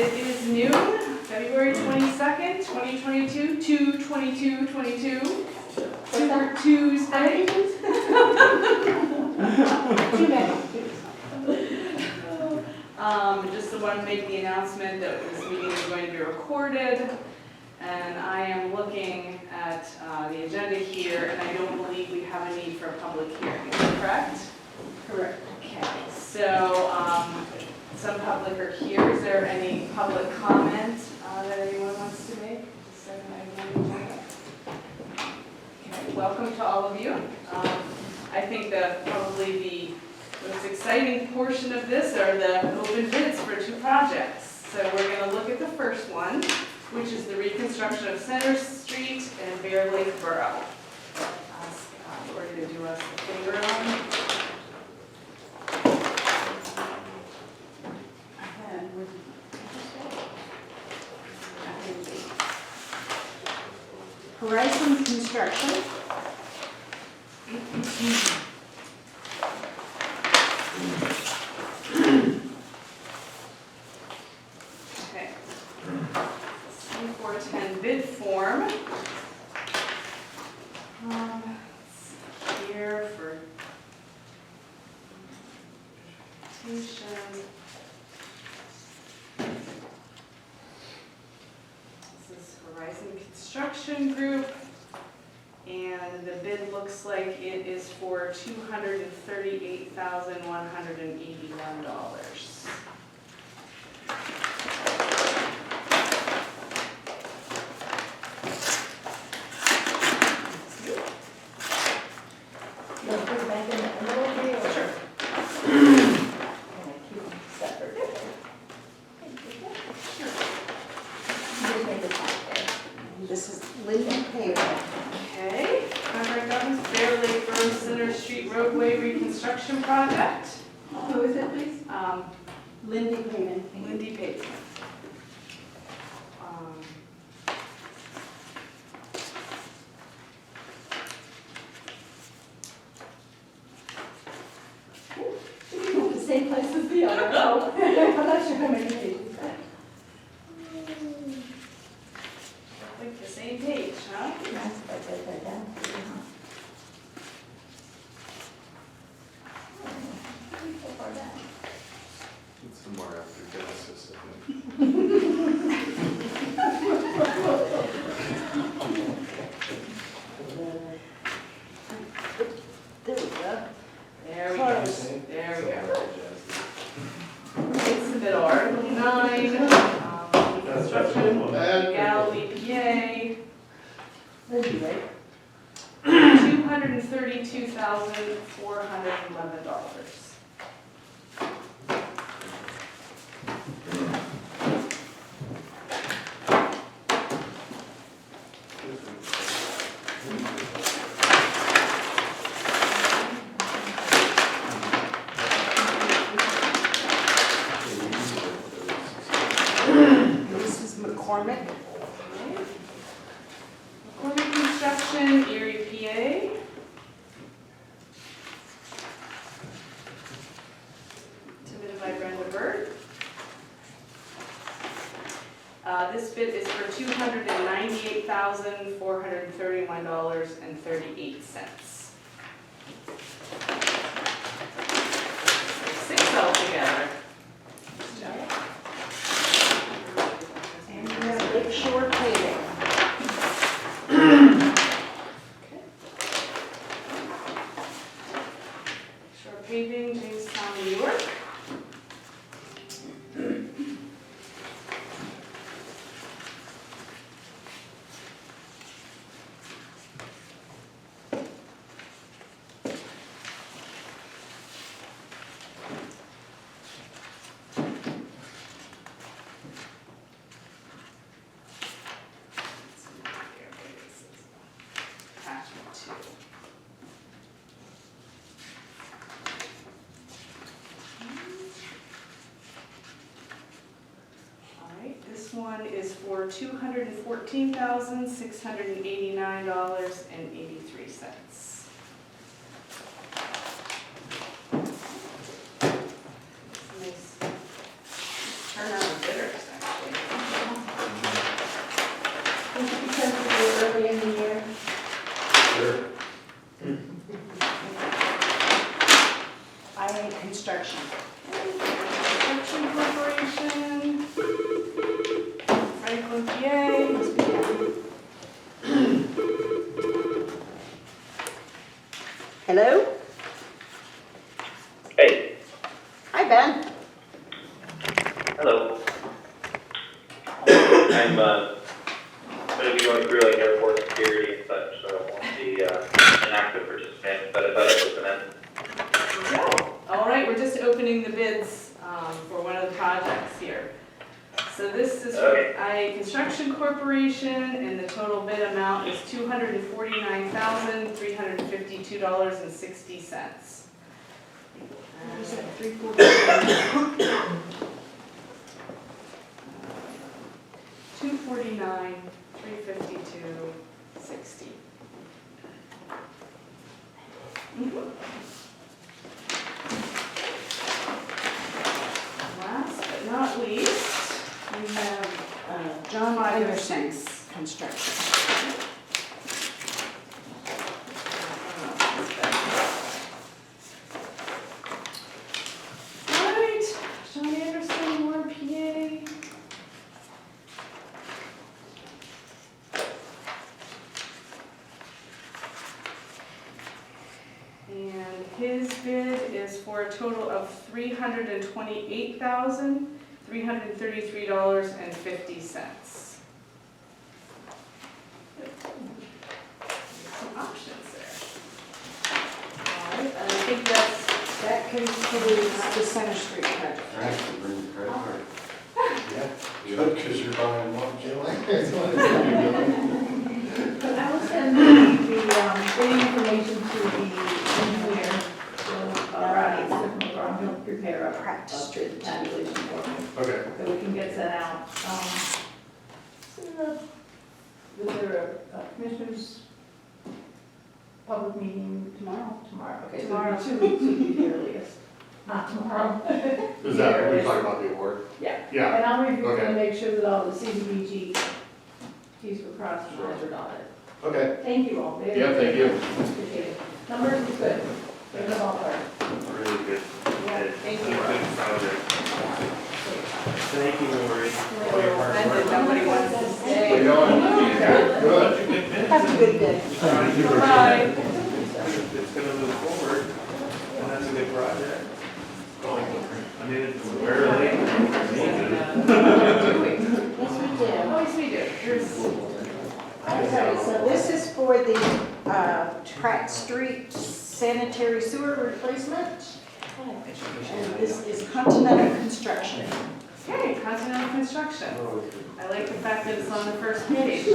It is noon, February 22nd, 2022, 2/22/22. Super Tuesday. Too many. Just want to make the announcement that this meeting is going to be recorded. And I am looking at the agenda here, and I don't believe we have a need for a public hearing. Is that correct? Correct. Okay, so some public are here. Is there any public comment that anyone wants to make? Just a second, I have one more. Okay, welcome to all of you. I think that probably the most exciting portion of this are the open bids for two projects. So we're going to look at the first one, which is the reconstruction of Center Street and Bear Lake Borough. Ask Lori to do us a favor on. Horizon Construction. Okay. C410 bid form. Here for presentation. This is Horizon Construction Group, and the bid looks like it is for $238,181. You'll put it back in the envelope here, or? Sure. And I keep them separate. Just make it top there. This is Linda Payroll. Okay, contract documents, Bear Lake Borough Center Street roadway reconstruction project. Who is it, please? Lindy Payman. Lindy Pavement. The same place as the other. Oh, I'm not sure how many pages. Like the same page, huh? That's if I get that down. So far down. It's some more after Genesis, I think. There we go. There we go. Close. There we go. Apologize. It's submit Article 9, construction, Galley, PA, Lindy, right? $232,411. This is McCormick. McCormick Construction, Erie, PA. Submitted by Brenda Bird. This bid is for $298,431.38. 6 altogether. And we have Lakeshore Paving. Shore Paving, Jamestown, New York. Attachment 2. All right, this one is for $214,689.83. Nice turnout of bidders, actually. Hello? Hey, Hi, Ben. hello. I'm going to be going through like airport security and such, so I won't be an active participant, but I thought I'd listen in. All right, we're just opening the bids for one of the projects here. So this is for Okay. IA Construction Corporation, and the total bid amount is $249,352.60. You said 349. 249, 352.60. Last but not least, we have John Anderson's Anderson's construction. All right, John Anderson, Warren, PA. And his bid is for a total of $328,333.50. Some options there. All right, and I think That concludes the Center Street project. I have to bring the credit card. Yeah, because you're buying one, Julie. I will send the information to the engineer, so he'll prepare a Pratt Street tabulation for me, Okay. so we can get that out. Is there a commissioners' public meeting tomorrow? Tomorrow, okay, so Tomorrow. it'll be 2 weeks would be the earliest. Not tomorrow. Is that what we're talking about, the award? Yeah. Yeah, And I'll review Okay. and make sure that all the CDBG T's were crossed and I's were dotted. okay. Thank you all. Very Yeah, thank you. appreciate it. Numbers is good. They're the ballpark. Really good. thank you. Good project. Thank you, Lori. a little offended, nobody wants to How you stay. doing? Good. Have a good day. Bye. It's going to move forward, and that's a good project. I mean, it's very late. Yes, we do. Oh, yes, we do. Here's, Okay, so this is for the Pratt Street sanitary sewer replacement. And this is Continental Construction. okay, Continental Construction. I like the fact that it's on the first page.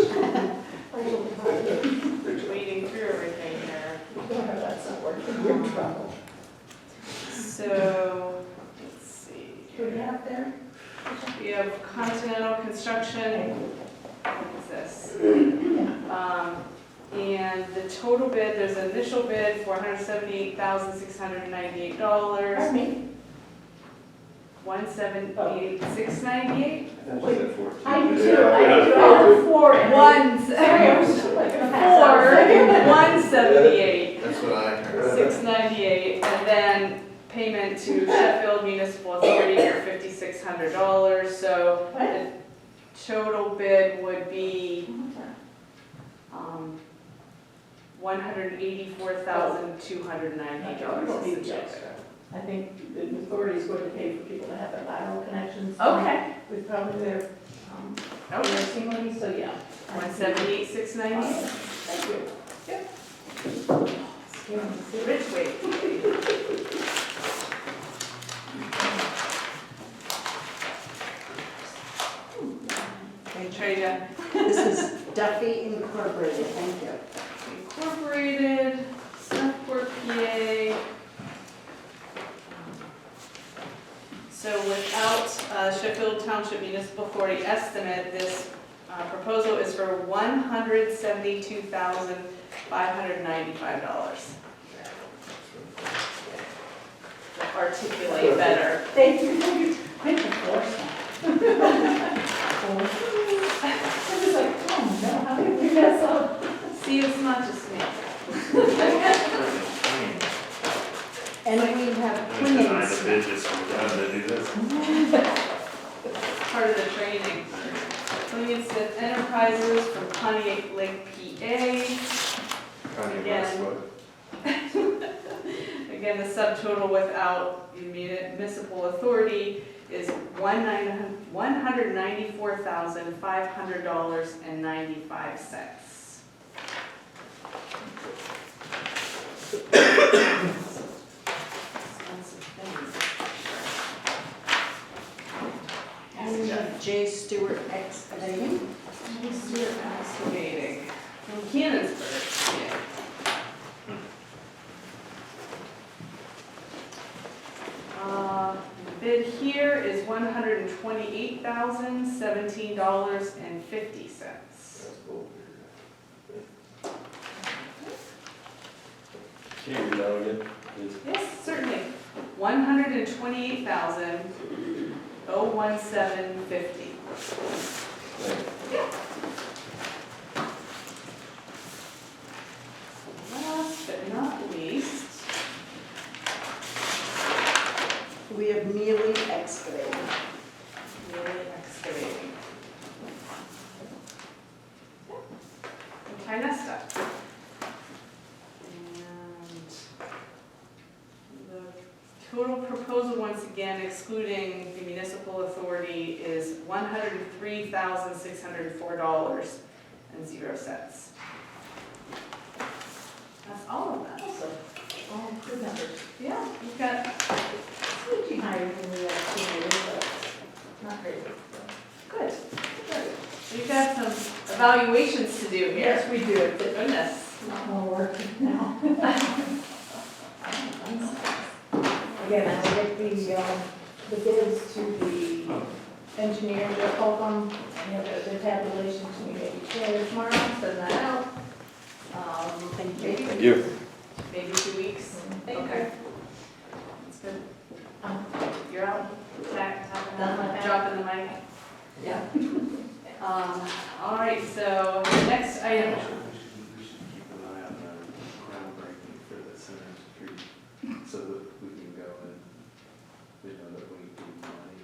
Wading through everything here. That's not working, you're in trouble. So, let's see. Do we have there? We have Continental Construction. What is this? And the total bid, there's an initial bid for $178,698. Pardon me? $178,698? I do too, I have 4. One, Sorry, I was just like, four, 178. That's what I heard. 698, and then payment to Sheffield Municipal Authority for $5,600, so the total bid would be $184,298. I think the authority is going to pay for people to have their lateral connections. Okay. With probably their, Okay. their seamless, so yeah. 178,698. Thank you. Yep. Scaring me. Rich weight. Trade This is Duffy Incorporated, thank you. Incorporated, Southport, PA. So without Sheffield Township Municipal Authority estimate, this proposal is for $172,595. Articulate better. Thank you. Thank you for I was like, oh no, how did we mess up? See, it's not just me. And we have Deny the plans. bid just for them to do this. Part of the training. Plymouth Smith Enterprises from Pontiac Lake, PA. Kanye Again. Westwood. again, the subtotal without the municipal authority is $194,500.95. Expensive things. And J. Stewart Excavating. Stewart Excavating from Canonsburg. Yeah. The bid here is $128,017.50. That's cool. Can you read that again, please? Yes, certainly. $128,017.50. Last but not least, We have Mealy Excavating. really excavating. From Tynesta. And the total proposal, once again, excluding the municipal authority, is $103,604.00. That's all of that. Also, all good numbers. Yeah, you've got, Switching higher than we estimated, but not great. good, good. You've got some evaluations to do here. Yes, we do. Goodness. Not more work now. Again, I'll get the bids to the engineer, Jeff Holcomb, and the tabulation to me maybe today or tomorrow, send that out. Thank you. Thank you. Maybe 2 weeks. Okay. That's good. You're out, Done with that. dropping the mic. Yeah. All right, so next item, We should keep an eye on the groundbreaking for the Center Street, so that we can go and we know that we need money.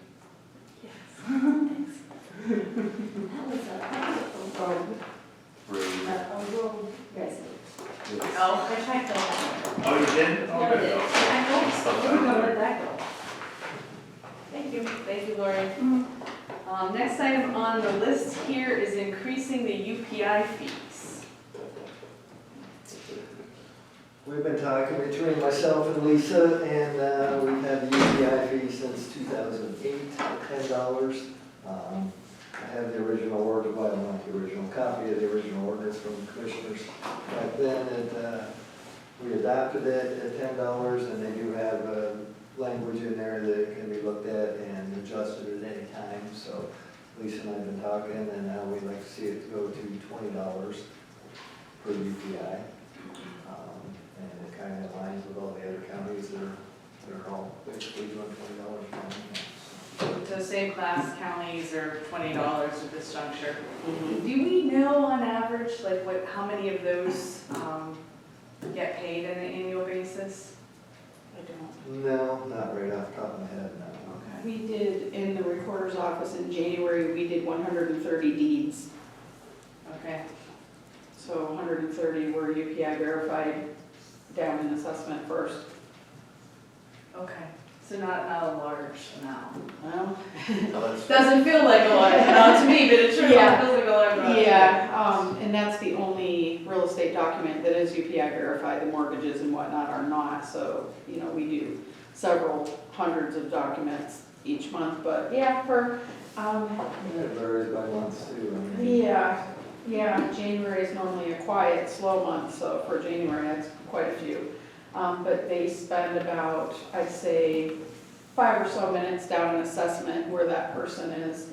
That was a road, Road. yes. oh, I tried to. Oh, you did? Oh, Yeah, I good. did. I know, Stuff I'm gonna like let that go. thank you, Lori. Next item on the list here is increasing the UPI fees. We've been talking between myself and Lisa, and we've had the UPI fee since 2008, $10. I have the original order, well, not the original copy of the original ordinance from the commissioners. Back then, we adopted it at $10, and they do have language in there that can be looked at and adjusted at any time. So Lisa and I have been talking, and now we'd like to see it go to $20 per UPI. And it kind of aligns with all the other counties that are all basically doing $20 now. So same class counties are $20 at this juncture. Do we know on average, like how many of those get paid on an annual basis? I don't. No, not right off the top of my head, no. Okay. We did, in the recorder's office in January, we did 130 deeds. Okay. So 130 were UPI verified down in assessment first. Okay. So not a large amount. Well, Doesn't feel like a large amount to me, but it sure Yeah. feels like a large amount. yeah, and that's the only real estate document that is UPI verified. The mortgages and whatnot are not. So, you know, we do several hundreds of documents each month, but yeah, for, It varies by months too. I mean. yeah, January is normally a quiet, slow month, so for January, that's quite a few. But they spend about, I'd say, 5 or so minutes down an assessment where that person is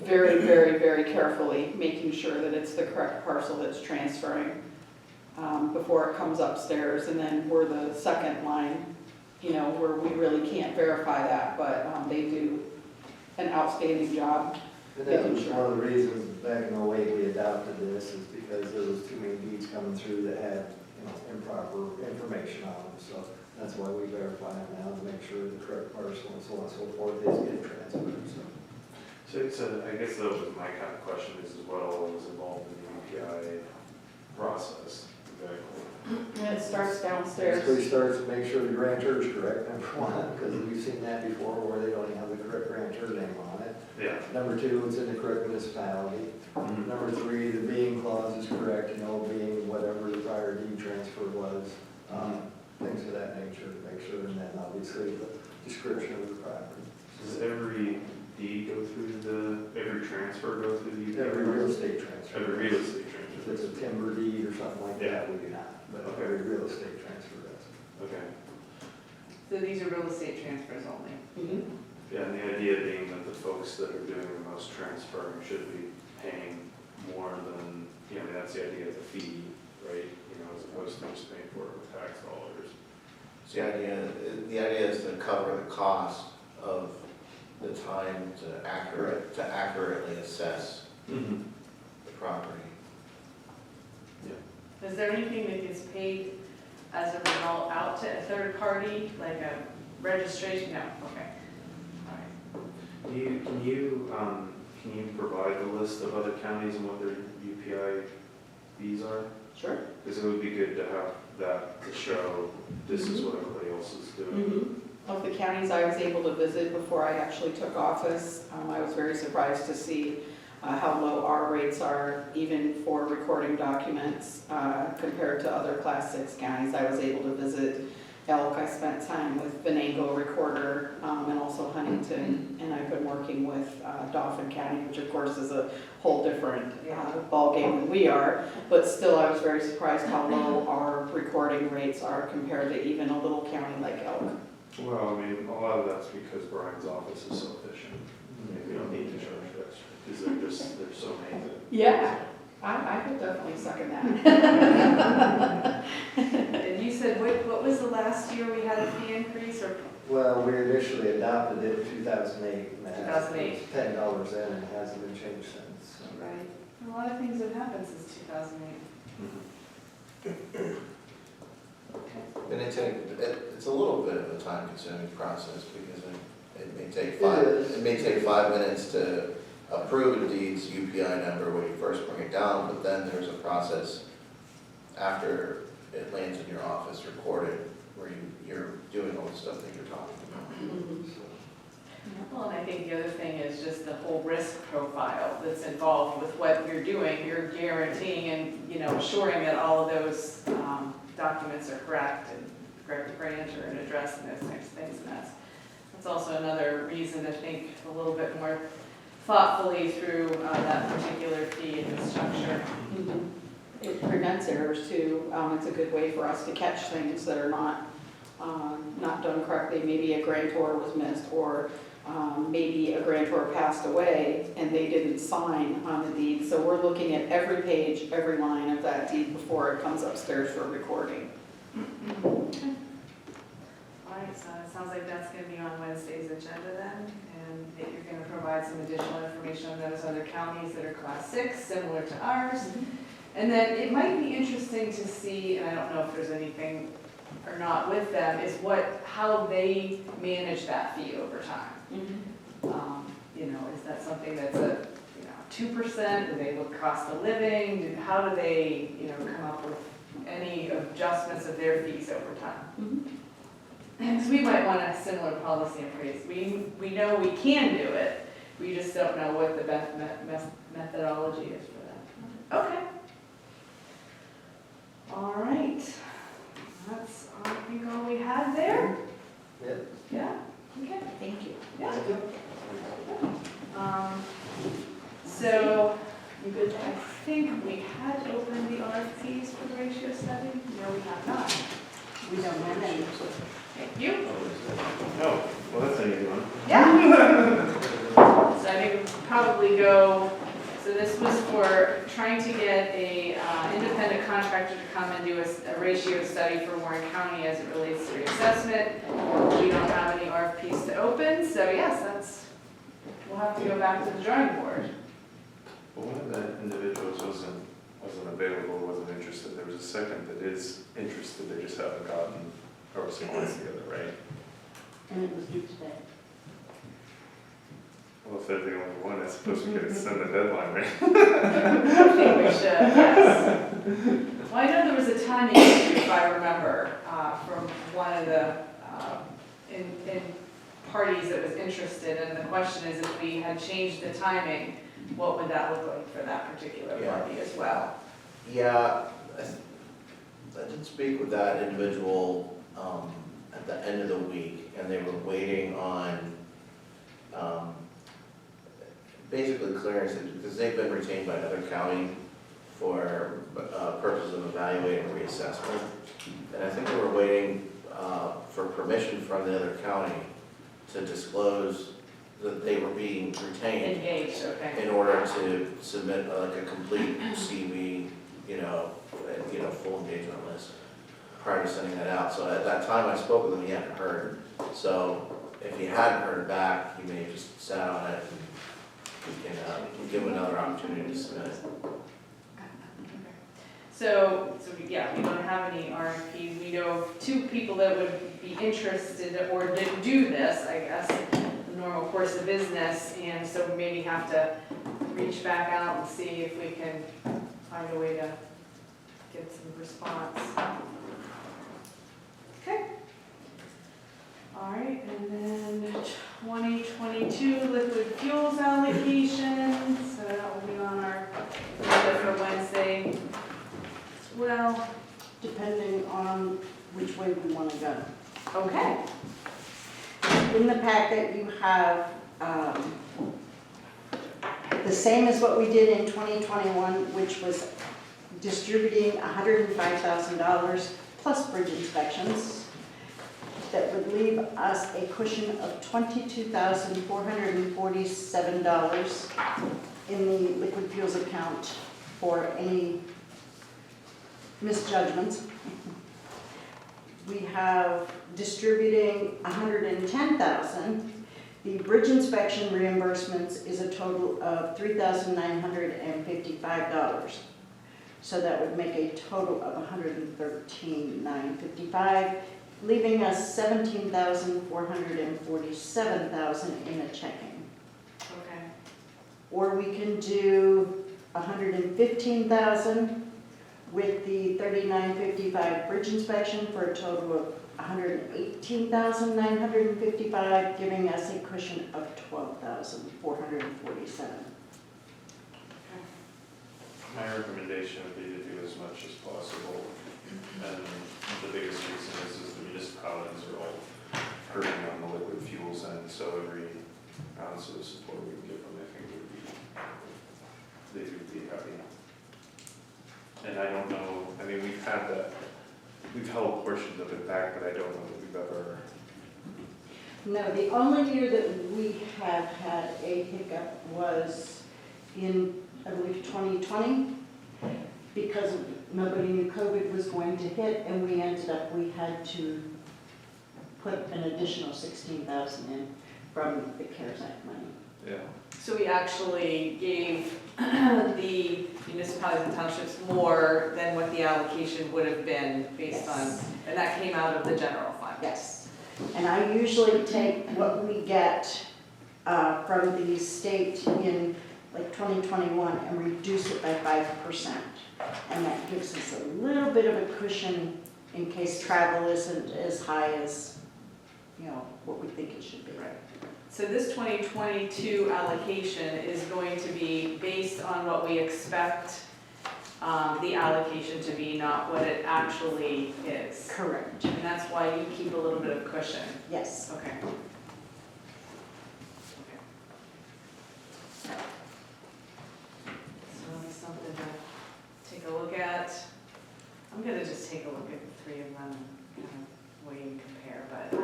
very, very, very carefully making sure that it's the correct parcel that's transferring before it comes upstairs. And then we're the second line, you know, where we really can't verify that, but they do an outstanding job. And that was one of the reasons back in the way we adopted this is because there was too many deeds coming through that had, you know, improper information on them. So that's why we verify them now to make sure the correct parcel and so on and so forth is getting transferred, so. So I guess that was my kind of question is what all was involved in the UPI process? exactly? And it starts Basically downstairs. starts to make sure the grantor is correct, number one, because we've seen that before where they don't have the correct grantor name on it. Yeah. Number two, it's in the correct municipality. Number three, the being clause is correct, being whatever the prior deed transfer was, things of that nature to make sure, and then obviously the description of the property. Does every deed go through every transfer go through the UPI? Every real estate transfer. Every real estate If transfer. it's a timber deed or something like that, we do not, but Okay. every real estate transfer does. Okay. So these are real estate transfers only. Yeah, and the idea being that the folks that are doing the most transferring should be paying more than, that's the idea of the fee, right? As opposed to just paying for it with tax dollars. So the idea is to cover the cost of the time to accurately assess Mm-hmm. the property. Is there anything that gets paid as a result out to a third party, like a registration? No, okay. All right. Can you provide the list of other counties and what their UPI fees are? Sure. Because it would be good to have that to show this is what everybody else is doing. Mm-hmm. Of the counties I was able to visit before I actually took office, I was very surprised to see how low our rates are, even for recording documents, compared to other Class 6 counties. I was able to visit Elk, I spent time with Venango Recorder, and also Huntington, and I've been working with Dauphin County, which of course is a whole different ballgame than we are, but still I was very surprised how low our recording rates are compared to even a little county like Elk. Well, a lot of that's because Brian's office is so efficient. We don't need to charge extra, because there's so many that. Yeah, I could definitely second that. And you said, what was the last year we had a fee increase, or? Well, we initially adopted it in 2008. and it has- 2008. it's $10 in and it hasn't been changed since. so. Right. A lot of things have happened since 2008. And it's a little bit of a time-consuming process because it may take is. it may take 5 minutes to approve a deed's UPI number when you first bring it down, but then there's a process after it lands in your office recorded where you're doing all the stuff that you're talking about. Well, and I think the other thing is just the whole risk profile that's involved with what you're doing. You're guaranteeing and, assuring that all of those documents are correct and correct grantor and address and those types of things. And that's also another reason to think a little bit more thoughtfully through that particular fee and the structure. It prevents errors too. It's a good way for us to catch things that are not done correctly. Maybe a grantor was missed, or maybe a grantor passed away and they didn't sign on the deed. So we're looking at every page, every line of that deed before it comes upstairs for recording. All right, so it sounds like that's going to be on Wednesday's agenda then, and that you're going to provide some additional information on those other counties that are Class 6, similar to ours. And then it might be interesting to see, and I don't know if there's anything or not with them, is how they manage that fee over time. Is that something that's a 2%? Do they look cost of living? How do they come up with any adjustments of their fees over time? Because we might want a similar policy in place. We know we can do it, we just don't know what the best methodology is for that. Okay. All right. That's, I think, all we had there. Yeah. Yeah? Okay. Thank you. Yeah. So, I think we had opened the RFPs for the ratio study. No, we have not. We don't have any. Thank you. Oh, well, that's an easy one. Yeah. So I think we could probably go, so this was for trying to get a independent contractor to come and do a ratio study for Warren County as it relates to reassessment. We don't have any RFPs to open, so yes, we'll have to go back to the drawing board. Well, one of the individuals wasn't available, wasn't interested. There was a second that is interested, they just haven't gotten a response together, right? And it was due today. Well, if they're the only one, I suppose we could extend the deadline, right? I think we should, yes. Well, I know there was a timing issue, if I remember, from one of the, in parties that was interested, and the question is if we had changed the timing, what would that look like for that particular Yeah. party as well? Yeah, I did speak with that individual at the end of the week, and they were waiting on basically clearance, because they've been retained by another county for purposes of evaluating reassessment. And I think they were waiting for permission from the other county to disclose that they were being retained Engaged, okay. in order to submit like a complete CV, full engagement list prior to sending that out. So at that time I spoke with him, he hadn't heard. So if he hadn't heard back, he may have just sat on it and we can give him another opportunity to submit it. So we don't have any RFPs. We know of 2 people that would be interested or didn't do this, I guess, the normal course of business, and so we maybe have to reach back out and see if we can find a way to get some response. Okay. All right, and then 2022 liquid fuels allocation, so that will be on our agenda for Wednesday. Well, Depending on which way we want to go. okay, In the packet, you have the same as what we did in 2021, which was distributing $105,000 plus bridge inspections. That would leave us a cushion of $22,447 in the liquid fuels account for any misjudgments. We have distributing $110,000. The bridge inspection reimbursements is a total of $3,955. So that would make a total of $113,955, leaving us $17,447 in a checking. okay. Or we can do $115,000 with the $39.55 bridge inspection for a total of $118,955, giving us a cushion of $12,447. My recommendation would be to do as much as possible. And the biggest reason is the municipalities are all hurting on the liquid fuels end, so every ounce of support we can give them, I think they would be happy. And I don't know, I mean, we've held portions of it back, but I don't know that we've ever. No, the only year that we have had a hiccup was in, I believe, 2020, because nobody knew COVID was going to hit, and we had to put an additional $16,000 in from the CARES Act money. Yeah. So we actually gave the municipalities and townships more than what the allocation would have been based on, Yes. and that came out of the general fund. Yes, and I usually take what we get from the state in like 2021 and reduce it by 5%. And that gives us a little bit of a cushion in case travel isn't as high as, what we think it should be. Right. So this 2022 allocation is going to be based on what we expect the allocation to be, not what it actually is. Correct. And that's why you keep a little bit of cushion. Yes. Okay. So that's something to take a look at. I'm gonna just take a look at the 3 of them, kind of weigh and compare, but I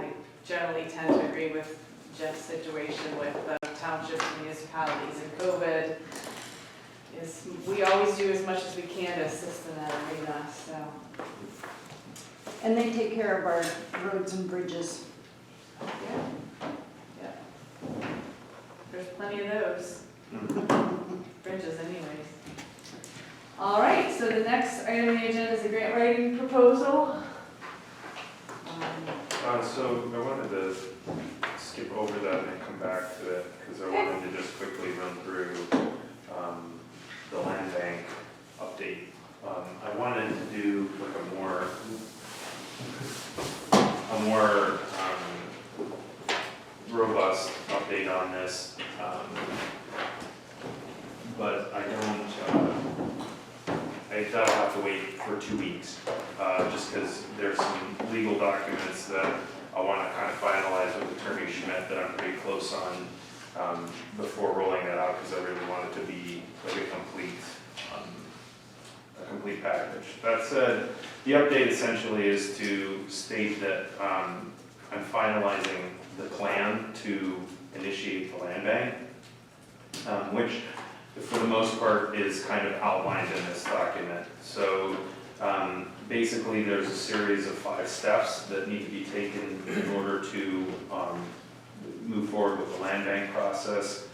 generally tend to agree with Jeff's situation with the townships and municipalities and COVID. Is we always do as much as we can to assist in that arena, so. And they take care of our roads and bridges. Yeah. Yeah. There's plenty of those. Bridges anyways. All right, so the next item on the agenda is a grant writing proposal. So I wanted to skip over that and come back to it, because I wanted to just quickly run through the land bank update. I wanted to do this. But I don't, that'll have to wait for 2 weeks, just because there's some legal documents that I want to kind of finalize with Attorney Schmidt that I'm pretty close on, before rolling that out, because I really want it to be like a complete package. That said, the update essentially is to state that I'm finalizing the plan to initiate the land bank, which for the most part is kind of outlined in this document. So basically there's a series of 5 steps that need to be taken in order to move forward with the land bank process.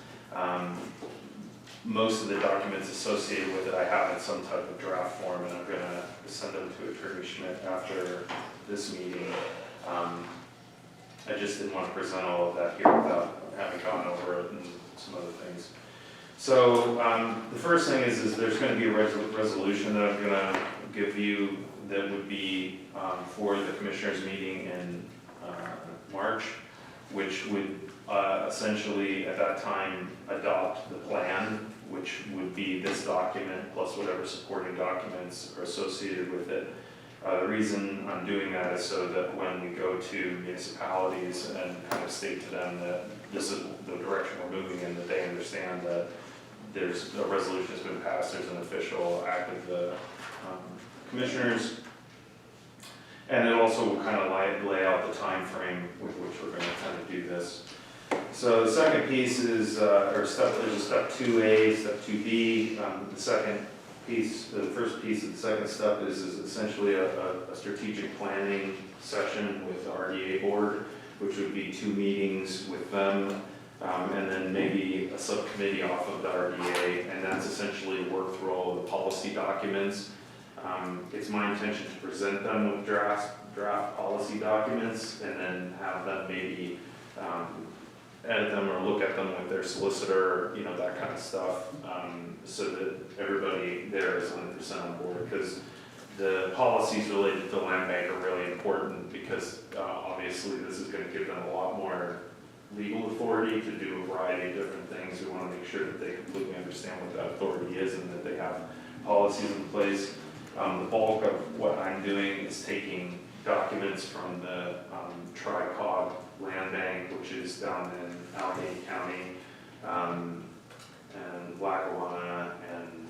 Most of the documents associated with it I have in some type of draft form, and I'm going to send them to Attorney Schmidt after this meeting. I just didn't want to present all of that here without having gone over it and some other things. So the first thing is there's going to be a resolution that I'm going to give you that would be for the commissioners meeting in March, which would essentially at that time adopt the plan, which would be this document plus whatever supporting documents are associated with it. The reason I'm doing that is so that when we go to municipalities and kind of state to them that this is the direction we're moving in, that they understand that there's a resolution that's been passed, there's an official act of the commissioners, and it also will kind of lay out the time frame with which we're going to kind of do this. So the second piece is, there's a step 2A, step 2B. The second piece, the first piece of the second step is essentially a strategic planning session with the RDA board, which would be 2 meetings with them, and then maybe a subcommittee off of the RDA, and that's essentially work through all of the policy documents. It's my intention to present them with draft policy documents, and then have them maybe edit them or look at them with their solicitor, you know, that kind of stuff, so that everybody there is 100% on board, because the policies related to land bank are really important, because obviously this is going to give them a lot more legal authority to do a variety of different things. We want to make sure that they completely understand what that authority is and that they have policies in place. The bulk of what I'm doing is taking documents from the Tri-Cog land bank, which is down in Allegheny County, and Lackawanna, and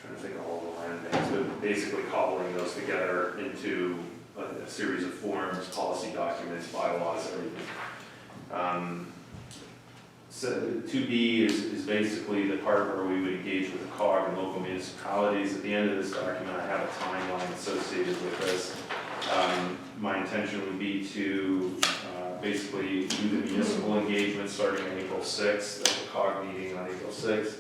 trying to think of all the land banks, but basically cobbling those together into a series of forms, policy documents, bylaws, everything. So 2B is basically the part where we would engage with the COG and local municipalities. At the end of this document, I have a timeline associated with this. My intention would be to basically do the municipal engagement starting on April 6th, at the COG meeting on April 6th.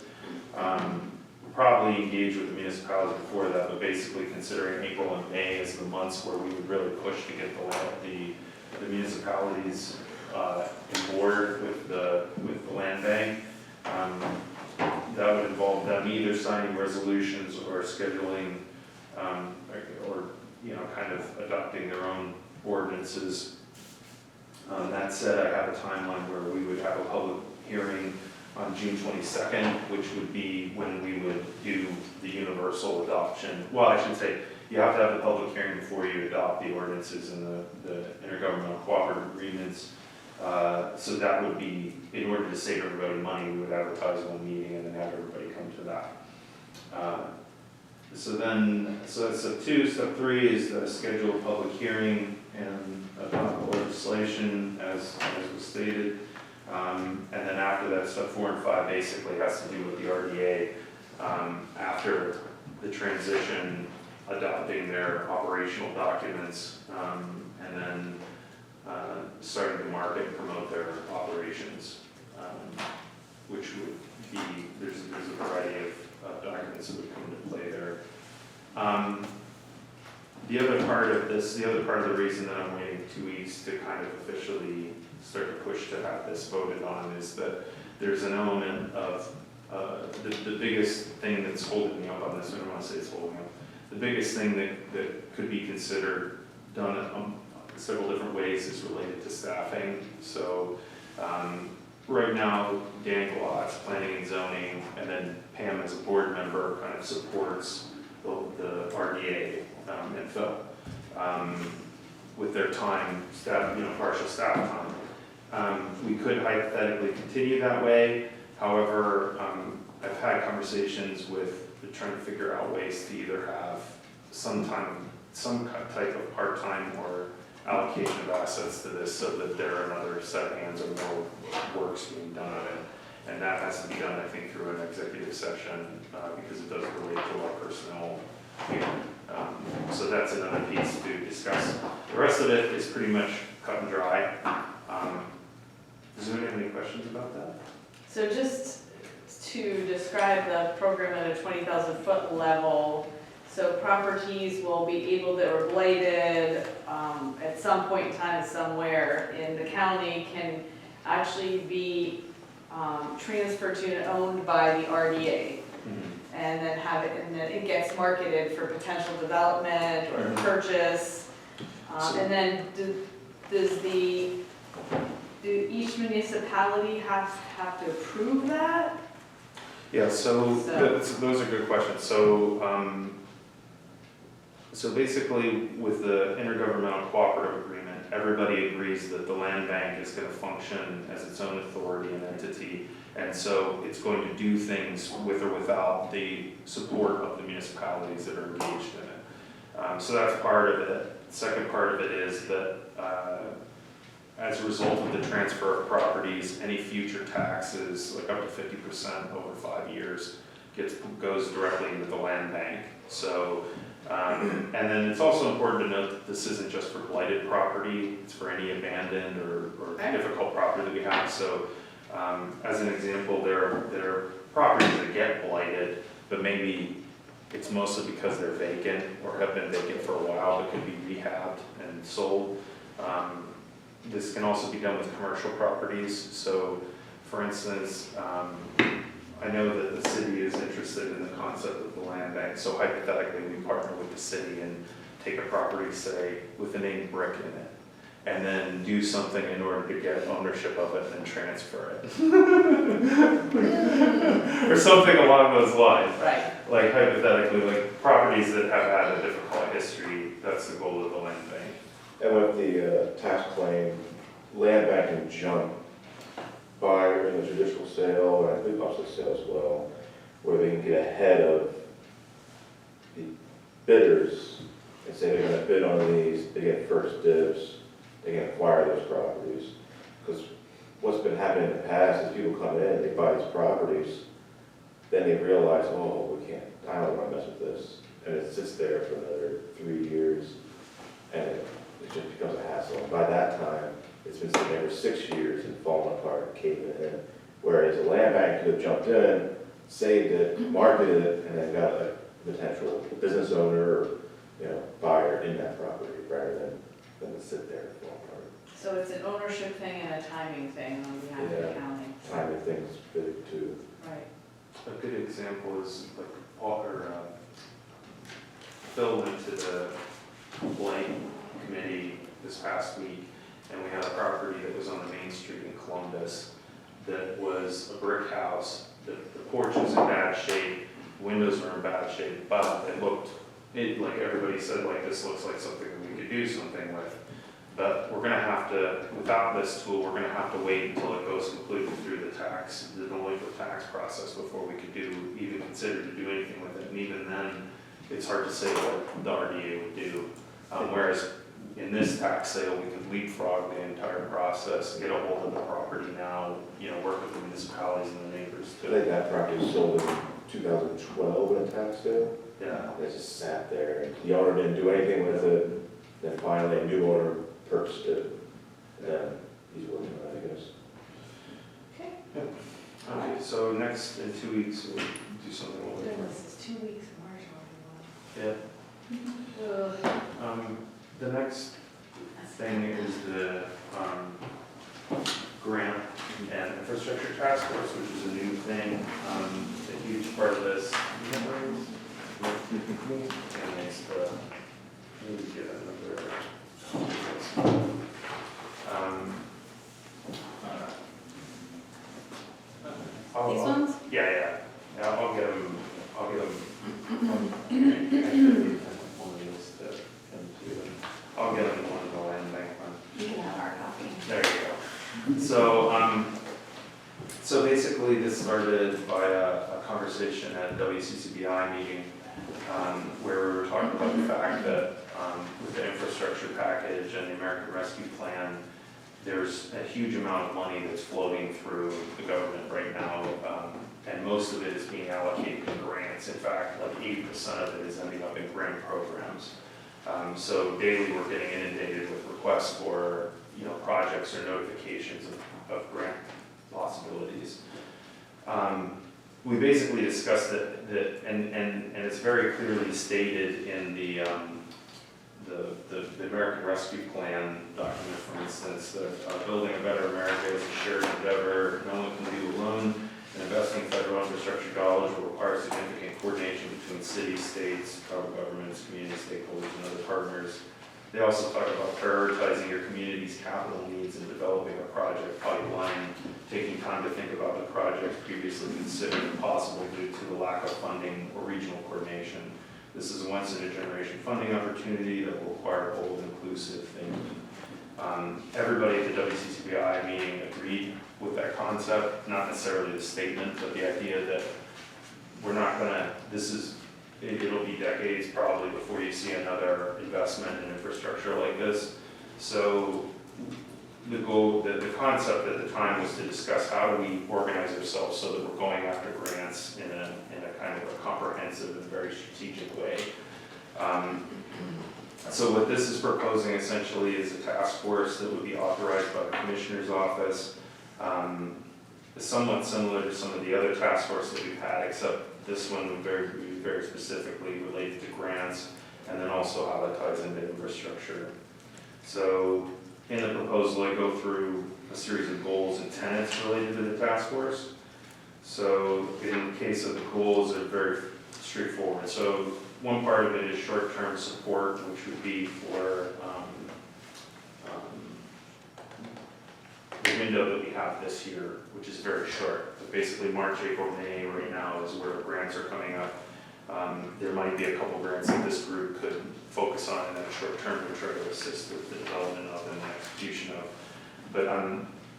Probably engage with the municipalities before that, but basically considering April and May as the months where we would really push to get the municipalities in board with the land bank. That would involve them either signing resolutions or scheduling, or you know, kind of adopting their own ordinances. That said, I have a timeline where we would have a public hearing on June 22nd, which would be when we would do the universal adoption. Well, I should say, you have to have the public hearing before you adopt the ordinances and the intergovernmental cooperative agreements. So that would be, in order to save everybody money, we would advertise one meeting and then have everybody come to that. So that's step 2. Step 3 is the scheduled public hearing and adopt legislation as was stated. And then after that, step 4 and 5 basically has to do with the RDA after the transition, adopting their operational documents, and then starting to market and promote their operations, which would be, there's a variety of documents that would come into play there. The other part of this, the other part of the reason that I'm waiting 2 weeks to kind of officially start to push to have this voted on is that there's an element of the biggest thing that's holding me up on this. I don't want to say it's holding up. The biggest thing that could be considered done several different ways is related to staffing. So Right now, Dan Glotz, planning and zoning, and then Pam as a board member kind of supports the RDA and Phil with their time, staff, partial staff time. We could hypothetically continue that way. However, I've had conversations with trying to figure out ways to either have some type of part-time or allocation of assets to this so that there are another set of hands or more work's being done on it. And that has to be done, I think, through an executive session because it does relate to our personnel here. So that's another piece to discuss. The rest of it is pretty much cut and dry. Does anyone have any questions about that? So just to describe the program at a 20,000 foot level, so properties will be able, that were blighted at some point in time somewhere in the county can actually be transferred to and owned by the RDA. And then and then it gets marketed for potential development or purchase. And then do each municipality have to approve that? Yeah, those are good questions. So basically, with the intergovernmental cooperative agreement, everybody agrees that the land bank is going to function as its own authority and entity, and so it's going to do things with or without the support of the municipalities that are engaged in it. So that's part of it. The second part of it is that as a result of the transfer of properties, any future taxes, like up to 50% over 5 years, goes directly into the land bank. So. And then it's also important to note that this isn't just for blighted property, it's for any abandoned or difficult property that we have. So as an example, there are properties that get blighted, but maybe it's mostly because they're vacant or have been vacant for a while, but could be rehabbed and sold. This can also be done with commercial properties. So for instance, I know that the city is interested in the concept of the land bank, so hypothetically we partner with the city and take a property, say, with the name Brick in it, and then do something in order to get ownership of it and transfer it. Or something along those lines. Right. Like hypothetically, like properties that have had a difficult history, that's the goal of the land bank. And with the tax claim, land bank can jump buyer in the judicial sale, and I believe also sale as well, where they can get ahead of the bidders and say they're gonna bid on these, they get first dibs, they can acquire those properties. Because what's been happening in the past is people come in, they buy these properties, then they realize, oh, I don't wanna mess with this. And it sits there for another 3 years, and it just becomes a hassle. And by that time, it's been sitting there for 6 years and falling apart, caving in. Whereas a land bank could have jumped in, saved it, marketed it, and then got a potential business owner or buyer in that property rather than to sit there and fall apart. So it's an ownership thing and a timing thing on behalf of the county. Timing things big too. Right. A good example is like Phil went to the blight committee this past week, and we had a property that was on the main street in Columbus that was a brick house. The porch was in bad shape, the windows were in bad shape, but like everybody said, like this looks like something that we could do something with. But we're gonna have to, without this tool, we're gonna have to wait until it goes completely through the delinquent tax process before we could even consider to do anything with it. And even then, it's hard to say what the RDA would do. Whereas in this tax sale, we could leapfrog the entire process, get a hold of the property now, work with the municipalities and the neighbors I too. think that property was sold in 2012 in a tax sale. Yeah. It just sat there, and the owner didn't do anything with it. Then finally, a new owner purchased it, and then he's working on it, I guess. Okay. Okay, so next, in 2 weeks, we'll do something a little different. Goodness, it's 2 weeks in March already. Yeah. The next thing is the grant and infrastructure task force, which is a new thing. A huge part of this. And it's maybe get another. I'll- These I'll- ones? Yeah, I'll get them, one of these to him too. I'll get them one of the land bank one. You can have our copy. There you go. So basically this started by a conversation at WCCBI meeting, where we were talking about the fact that, with the infrastructure package and the American Rescue Plan, there's a huge amount of money that's floating through the government right now, and most of it is being allocated in grants. In fact, like 80% of it is ending up in grant programs. So daily, we're getting inundated with requests for, projects or notifications of grant possibilities. We basically discussed that, and it's very clearly stated in the American Rescue Plan document, for instance, that building a better America is a shared endeavor no one can do alone, and investing federal infrastructure dollars will require significant coordination between cities, states, tribal governments, community stakeholders, and other partners. They also talk about prioritizing your community's capital needs and developing a project pipeline, taking time to think about the projects previously considered impossible due to the lack of funding or regional coordination. This is a once-in-a-generation funding opportunity that will require bold, inclusive thinking. Everybody at the WCCBI meeting agreed with that concept, not necessarily the statement, but the idea that we're not gonna, it'll be decades probably before you see another investment in infrastructure like this. So the goal, the concept at the time was to discuss how do we organize ourselves so that we're going after grants in a kind of a comprehensive and very strategic way. So what this is proposing essentially is a task force that would be authorized by the Commissioner's Office. Somewhat similar to some of the other task forces that we've had, except this one would be very specifically related to grants, and then also how that ties into infrastructure. So in the proposal, I go through a series of goals and tenets related to the task force. So in the case of the goals, they're very straightforward. So one part of it is short-term support, which would be for the window that we have this year, which is very short. But basically March, April, May right now is where grants are coming up. There might be a couple grants that this group could focus on in that short term to try to assist with the development of and the execution of. But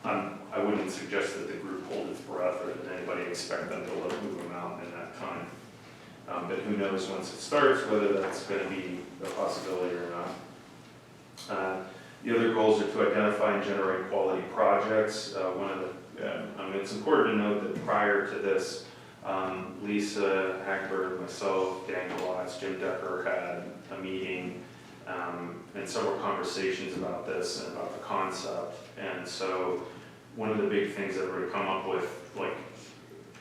I wouldn't suggest that the group hold its breath or that anybody expect them to move them out in that time. But who knows once it starts whether that's going to be a possibility or not. The other goals are to identify and generate quality projects. It's important to note that prior to this, Lisa Hackberg, myself, Dan Glatz, Jim Decker had a meeting and several conversations about this and about the concept. And so one of the big things that we're going to come up with,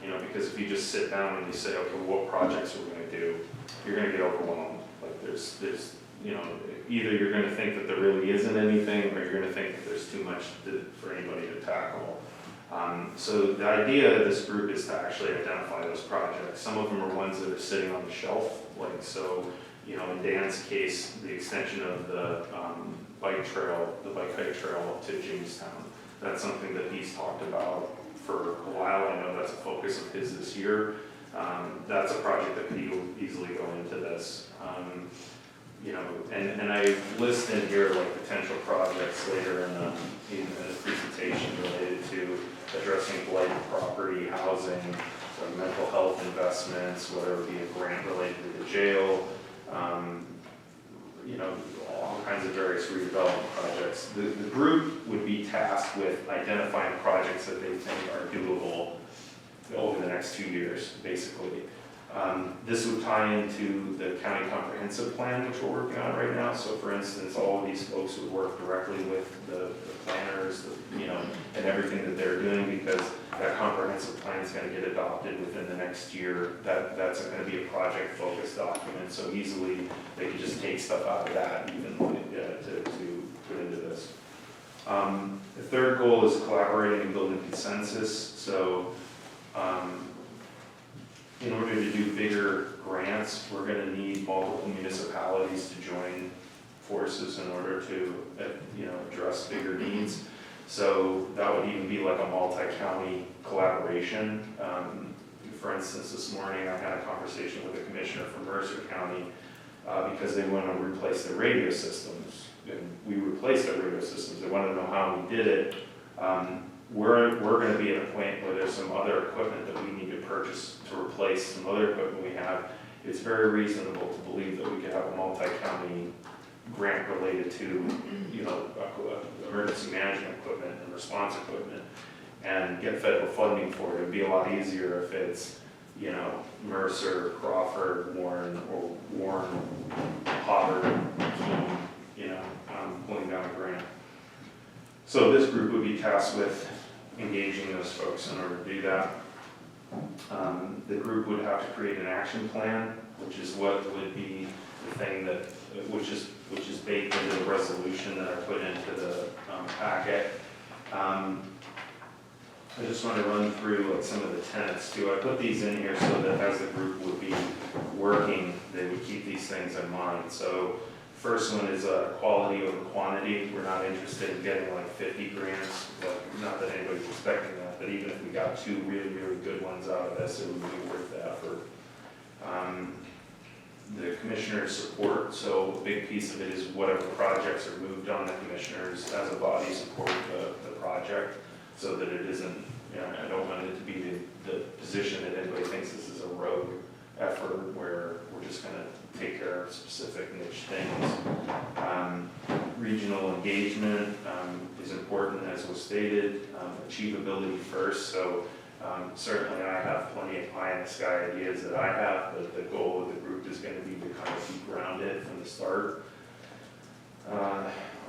because if you just sit down and you say, okay, what projects are we going to do, you're going to get overwhelmed. Like there's either you're going to think that there really isn't anything, or you're going to think that there's too much for anybody to tackle. So the idea of this group is to actually identify those projects. Some of them are ones that are sitting on the shelf, in Dan's case, the extension of the bike hike trail to Jamestown. That's something that he's talked about for a while. I know that's a focus of his this year. That's a project that could easily go into this. And I list in here potential projects later in the presentation related to addressing blighted property, housing, mental health investments, whether it be a grant related to the jail, all kinds of various redevelopment projects. The group would be tasked with identifying projects that they think are doable over the next 2 years, basically. This would tie into the county comprehensive plan, which we're working on right now. So for instance, all of these folks would work directly with the planners, and everything that they're doing, because that comprehensive plan is going to get adopted within the next year. That's going to be a project focused document. So easily they could just take stuff out of that even to put into this. The third goal is collaborating and building consensus. So in order to do bigger grants, we're going to need multiple municipalities to join forces in order to address bigger needs. So that would even be like a multi-county collaboration. For instance, this morning I had a conversation with a commissioner from Mercer County because they want to replace their radio systems. And we replaced our radio systems. They want to know how we did it. We're going to be at a point where there's some other equipment that we need to purchase to replace some other equipment we have. It's very reasonable to believe that we could have a multi-county grant related to, emergency management equipment and response equipment and get federal funding for it. It'd be a lot easier if it's, Mercer, Crawford, Warren, or Warren, Potter, Keene, pulling down a grant. So this group would be tasked with engaging those folks in order to do that. The group would have to create an action plan, which is what would be the thing that, which is baked into the resolution that I put into the packet. I just want to run through like some of the tenets too. I put these in here so that as the group would be working, they would keep these things in mind. So first one is quality over quantity. We're not interested in getting like 50 grants, but not that anybody's expecting that, but even if we got 2 really, really good ones out of this, it would be worth the effort. The commissioner's support, so a big piece of it is whatever projects are moved on, the commissioners as a body support the project so that it isn't, I don't want it to be the position that anybody thinks this is a rogue effort where we're just going to take care of specific niche things. Regional engagement is important, as was stated. Achievability first, so certainly I have plenty of pie-in-the-sky ideas that I have, but the goal of the group is going to be to kind of be grounded from the start.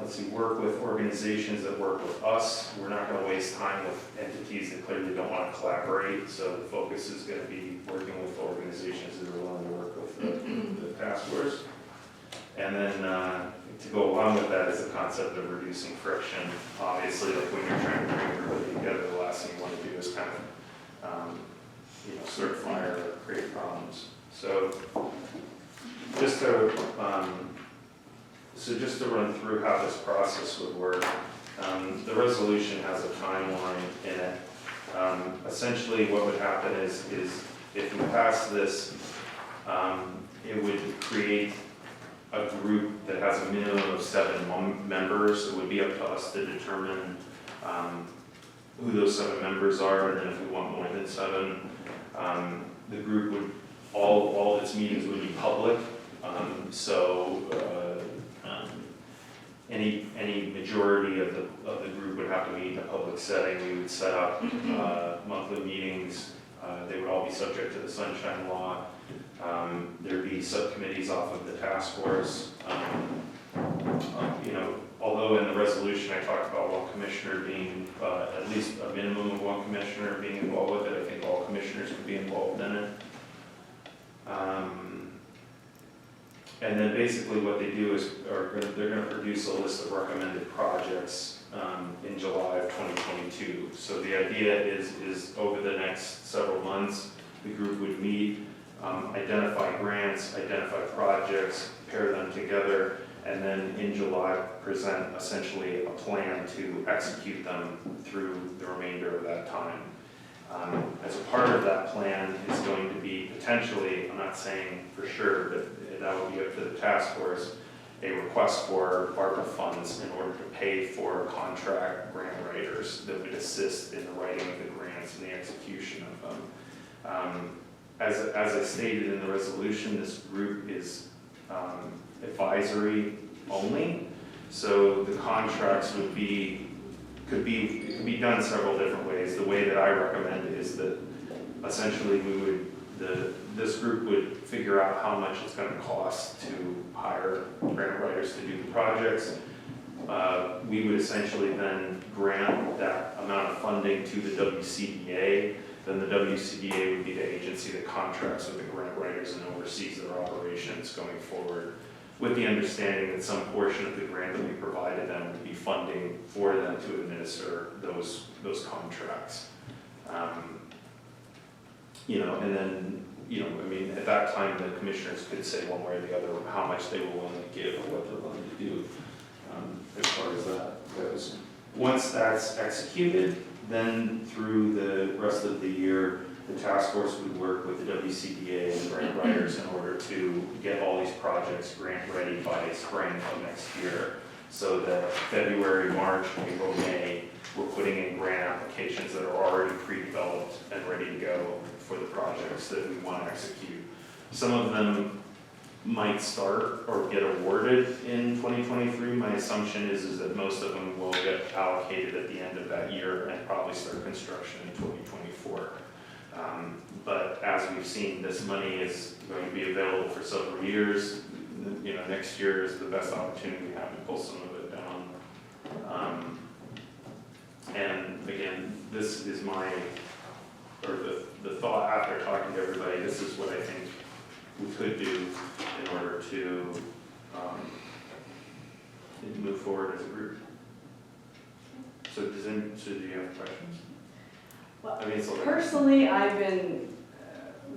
Let's see, work with organizations that work with us. We're not going to waste time with entities that clearly don't want to collaborate, so the focus is going to be working with organizations that are willing to work with the task force. And then to go along with that is the concept of reducing friction. Obviously, like when you're trying to bring everybody together, the last thing you want to do is kind of start fire or create problems. So just to run through how this process would work, the resolution has a timeline in it. Essentially what would happen is if we pass this, it would create a group that has a minimum of 7 members. It would be up to us to determine who those 7 members are, and then if we want more than 7, the group would, all of its meetings would be public. Any majority of the group would have to meet in a public setting. We would set up monthly meetings. They would all be subject to the Sunshine Law. There'd be subcommittees off of the task force. Although in the resolution I talked about one commissioner being, at least a minimum of one commissioner being involved with it, I think all commissioners could be involved in it. And then basically what they do is they're going to produce a list of recommended projects in July of 2022. So the idea is over the next several months, the group would meet, identify grants, identify projects, pair them together, and then in July present essentially a plan to execute them through the remainder of that time. As a part of that plan is going to be potentially, I'm not saying for sure, but that would be up to the task force, a request for ARPA funds in order to pay for contract grant writers that would assist in the writing of the grants and the execution of them. As I stated in the resolution, this group is advisory only, so the contracts could be done several different ways. The way that I recommend it is that essentially this group would figure out how much it's going to cost to hire grant writers to do the projects. We would essentially then grant that amount of funding to the WCDA. Then the WCDA would be the agency that contracts with the grant writers and oversees their operations going forward, with the understanding that some portion of the grant that we provided them would be funding for them to administer those contracts. And then, at that time, the commissioners could say one way or the other how much they were willing to give or what they're willing to do as far as that goes. Once that's executed, then through the rest of the year, the task force would work with the WCDA and the grant writers in order to get all these projects grant ready by spring of next year. So that February, March, April, May, we're putting in grant applications that are already pre-developed and ready to go for the projects that we want to execute. Some of them might start or get awarded in 2023. My assumption is that most of them will get allocated at the end of that year and probably start construction in 2024. But as we've seen, this money is going to be available for several years. You know, next year is the best opportunity we have to pull some of it down. And again, this is the thought after talking to everybody, this is what I think we could do in order to move forward as a group. So do you have questions? Well, I mean, it's a little- personally, I've been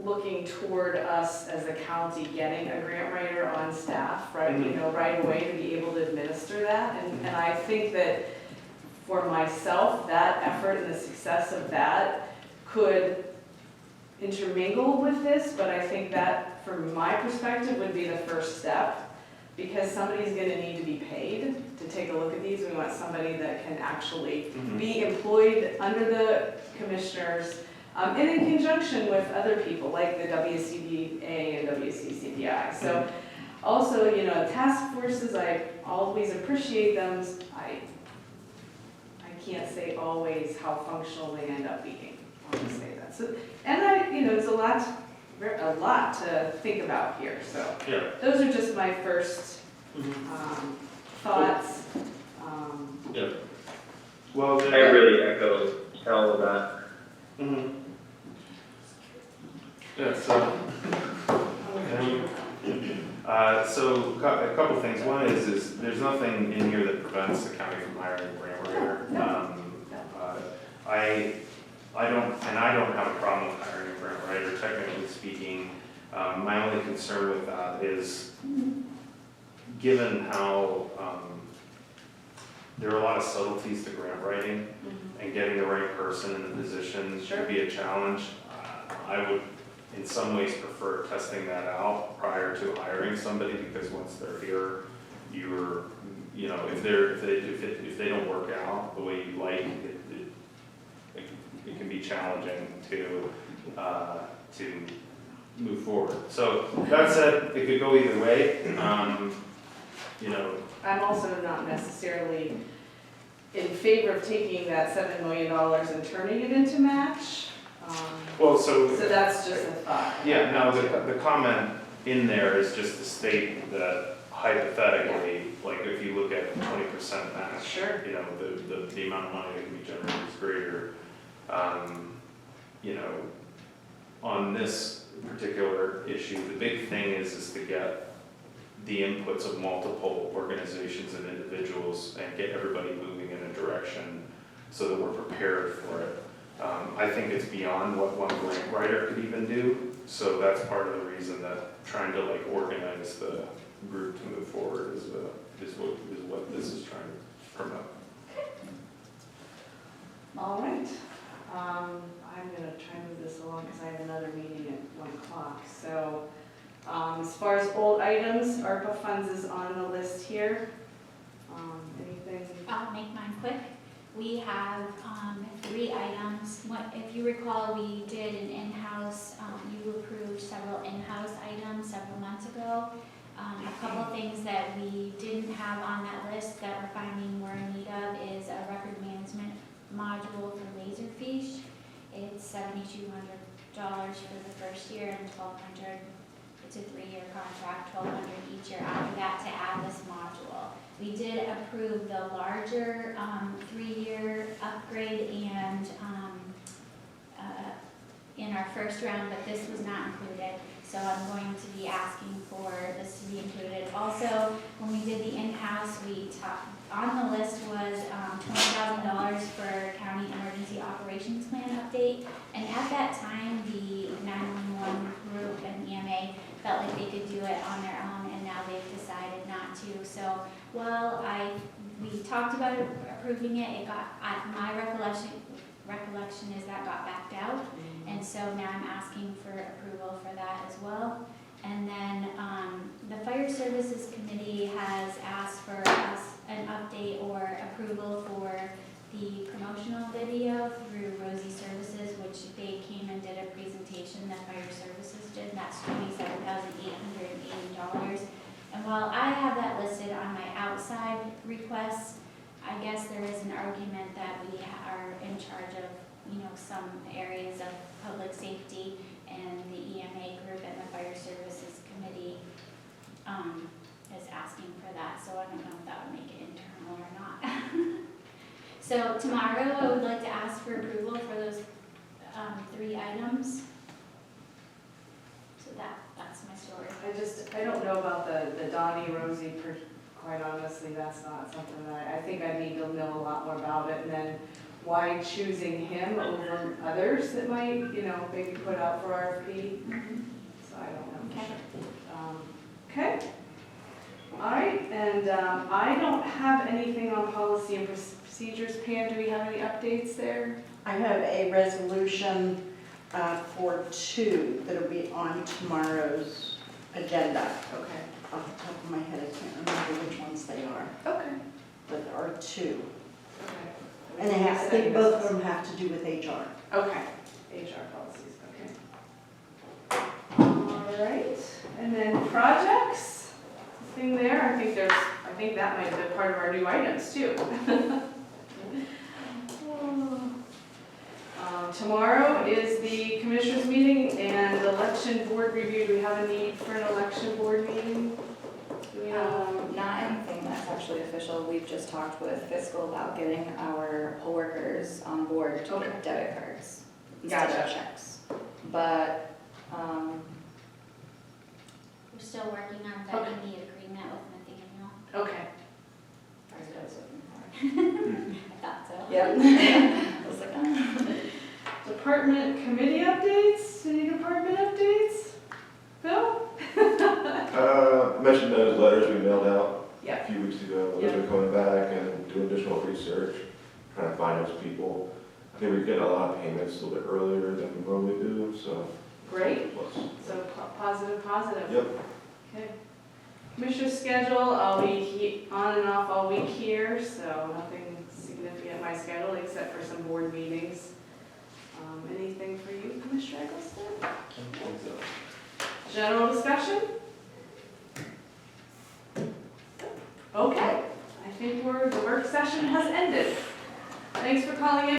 looking toward us as a county getting a grant writer on staff, right, you know, right away to be able to administer that. And I think that for myself, that effort and the success of that could intermingle with this, but I think that, from my perspective, would be the first step, because somebody's gonna need to be paid to take a look at these. We want somebody that can actually be employed under the commissioners, and in conjunction with other people, like the WCDA and WCCPI. So, also, you know, task forces, I always appreciate them. I can't say always how functional they end up being. I'll just say that. So, and you know, there's a lot to think about here. So, Yeah. those are just my first thoughts. Yeah. Well, I really echo all of that. Yeah, so a couple things. One is there's nothing in here that prevents the county from hiring a grant writer. I don't have a problem with hiring a grant writer, technically speaking. My only concern with that is, given how there are a lot of subtleties to grant writing, and getting the right person in the position should be a challenge. I would, in some ways, prefer testing that out prior to hiring somebody, because once they're here, you know, if they don't work out the way you like, it can be challenging to move forward. So that said, it could go either way. You know, I'm also not necessarily in favor of taking that $7 million and turning it into match. well, so that's just a thought. yeah. Now the comment in there is just to state that hypothetically, like if you look at 20% match, Sure. you know, the amount of money that can be generated is greater. You know, on this particular issue, the big thing is to get the inputs of multiple organizations and individuals and get everybody moving in a direction so that we're prepared for it. I think it's beyond what one grant writer could even do, so that's part of the reason that trying to like organize the group to move forward is what this is trying to promote. All right. I'm going to try and move this along because I have another meeting at 1 o'clock. So as far as old items, ARPA funds is on the list here. Anything? I'll make mine quick. We have 3 items. If you recall, we did an in-house, you approved several in-house items several months ago. A couple of things that we didn't have on that list that we're finding we're in need of is a record management module for Laserfish. It's $7,200 for the first year and $1,200. It's a 3-year contract, $1,200 each year after that to add this module. We did approve the larger 3-year upgrade and in our first round, but this was not included. So I'm going to be asking for this to be included. Also, when we did the in-house, on the list was $20,000 for county emergency operations plan update. And at that time, the 911 group and EMA felt like they could do it on their own, and now they've decided not to. So while I we talked about approving it, it got, my recollection is that got backed out. And so now I'm asking for approval for that as well. And then, the Fire Services Committee has asked for us an update or approval for the promotional video through Rosie Services, which they came and did a presentation that Fire Services did, and that's $27,880. And while I have that listed on my outside requests, I guess there is an argument that we are in charge of, some areas of public safety, and the EMA group and the Fire Services Committee is asking for that, so I don't know if that would make it internal or not. So tomorrow, I would like to ask for approval for those 3 items. So that's my story. I don't know about the Donnie Rosie, quite honestly, that's not something that, I think I need to know a lot more about it, and then why choosing him over others that might, maybe put out for RFP, so I don't know. Okay. Okay. All right, and I don't have anything on policy and procedures. Pam, do we have any updates there? I have a resolution for 2 that'll be on tomorrow's agenda. Okay. Off the top of my head, I can't remember which ones they are, Okay. but there are 2. Okay. And I think both of them have to do with HR. Okay, HR policies, okay. All right, and then projects, thing there, I think that might have been part of our new items too. Tomorrow is the commissioners meeting and election board review. Do we have a need for an election board meeting? Do we know? Not anything that's actually official. We've just talked with fiscal about getting our poll workers on board to get debit cards instead of Gotcha. checks. But, We're still working on vetting the agreement with Nathaniel. Okay. I thought so. yep. I was like, oh. Department committee updates? Any department updates? Bill? I mentioned those letters we mailed out Yeah. a few weeks ago. Those are coming back and doing additional research, trying to find those people. I think we're getting a lot of payments a little bit earlier than we normally do, so. Great. Plus. So positive. Yep. Okay. Commissioner schedule, I'll be on and off all week here, so nothing significant in my schedule except for some board meetings. Anything for you, Commissioner Eggleston? General discussion? Okay, I think the work session has ended. Thanks for calling in.